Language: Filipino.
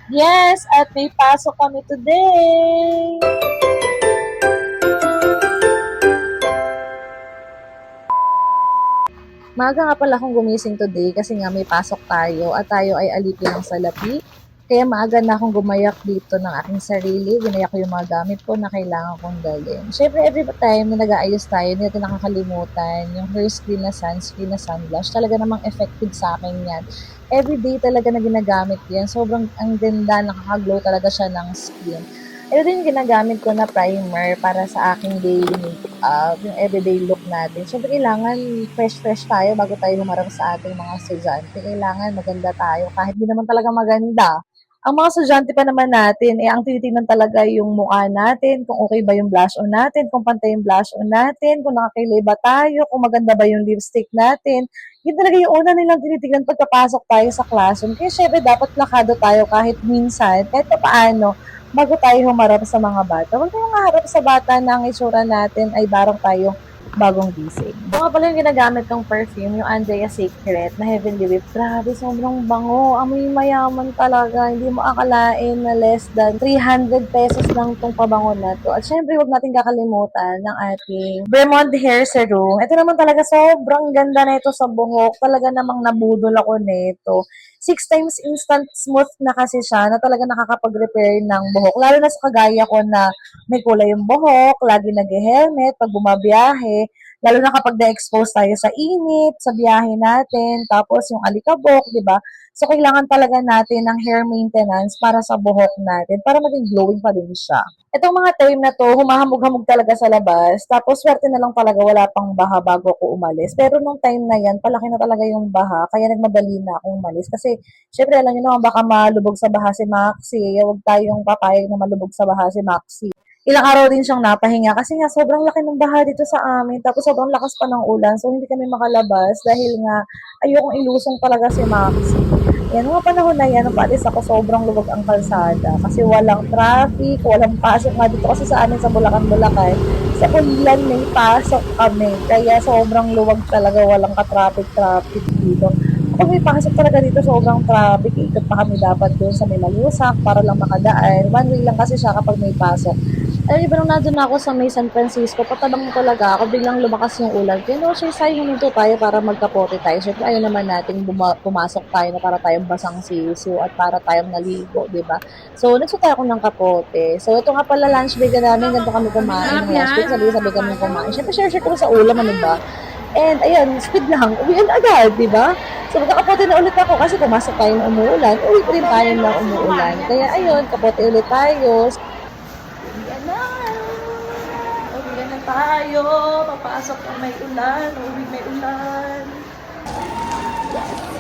Yes, at may pasok kami today. Maaga nga pala akong gumising today kasi nga may pasok tayo at tayo ay alipin ng salapi. Kaya maaga na akong gumayak dito ng aking sarili. Ginayak ko yung mga gamit ko na kailangan kong dalhin. Siyempre, every time na nag-aayos tayo, hindi natin nakakalimutan yung hair screen na sunscreen na sunblush. Talaga namang effective sa akin yan. Everyday talaga na ginagamit yan. Sobrang ang ganda, nakaka-glow talaga siya ng skin. Ito din yung ginagamit ko na primer para sa aking daily makeup, yung everyday look natin. Siyempre, kailangan fresh-fresh tayo bago tayo humarap sa ating mga estudyante. Kailangan maganda tayo kahit di naman talaga maganda. Ang mga estudyante pa naman natin, ang tinitingnan talaga yung mukha natin, kung okay ba yung blush on natin, kung pantay yung blush on natin, kung nakakilay ba tayo, kung maganda ba yung lipstick natin. Yun talaga yung una nilang tinitingnan pagkapasok tayo sa classroom. Kaya syempre, dapat plakado tayo kahit minsan, kahit pa paano, bago tayo humarap sa mga bata. Huwag tayong haharap sa bata na ang itsura natin ay barang tayong bagong gising. Ito nga pala yung ginagamit kong perfume, yung Andrea Secret na Heavenly Whip. Grabe, sobrang bango. Amoy mayaman talaga. Hindi mo akalain na less than 300 pesos lang itong pabango na to. At syempre, huwag natin kakalimutan ng ating Vermont Hair Serum. Ito naman talaga sobrang ganda na ito sa buhok. Talaga namang nabudol ako nito. 6 times instant smooth na kasi siya na talaga nakakapag-repair ng buhok. Lalo na sa kagaya ko na may kulay yung buhok, lagi nag-helmet pag bumabiyahe, lalo na kapag na-expose tayo sa init, sa biyahe natin, tapos yung alikabok, di ba? So, kailangan talaga natin ng hair maintenance para sa buhok natin, para maging glowing pa din siya. Itong mga time na to, humahamog-hamog talaga sa labas, tapos swerte na lang talaga wala pang baha bago ako umalis. Pero nung time na yan, palaki na talaga yung baha, kaya nagmadali na akong umalis. Kasi, syempre, alam niyo naman, baka malubog sa baha si Maxi, huwag tayong papayag na malubog sa baha si Maxi. Ilang araw din siyang napahinga kasi nga sobrang laki ng baha dito sa amin. Tapos sobrang lakas pa ng ulan. So hindi kami makalabas dahil nga ayokong ilusong talaga si Maxi. Yan, mga panahon na yan, nung paalis ako, sobrang luwag ang kalsada. Kasi walang traffic, walang pasok nga dito. Kasi sa amin sa Bulacan, sa ulan may pasok kami. Kaya sobrang luwag talaga, walang ka-traffic dito. Kapag may pasok talaga dito, sobrang traffic. Ikot pa kami dapat doon sa may malusak para lang makadaan. One way lang kasi siya kapag may pasok. Alam niyo ba nung nandun ako sa may San Francisco, patabang talaga ako, biglang lumakas yung ulan. Kaya no, sure, sayang huminto tayo para magkapote tayo. Siyempre, ayaw naman natin pumasok tayo na para tayong basang sisiw at para tayong naligo, di ba? So, nagsutay ako ng kapote. So, ito nga pala lunch break namin, ganito kami kumain ng lunch break, sabi kami kumain. Siyempre, share ko sa ulam, ano ba? And, ayun, speed lang, uwian agad, di ba? So, magkakapote na ulit ako kasi pumasok tayo ng umuulan, uwi rin tayo ng umuulan. Kaya, ayun, kapote ulit tayo. Uwian na! Uwian na tayo! Papasok ang may ulan! Uwi may ulan! Yes!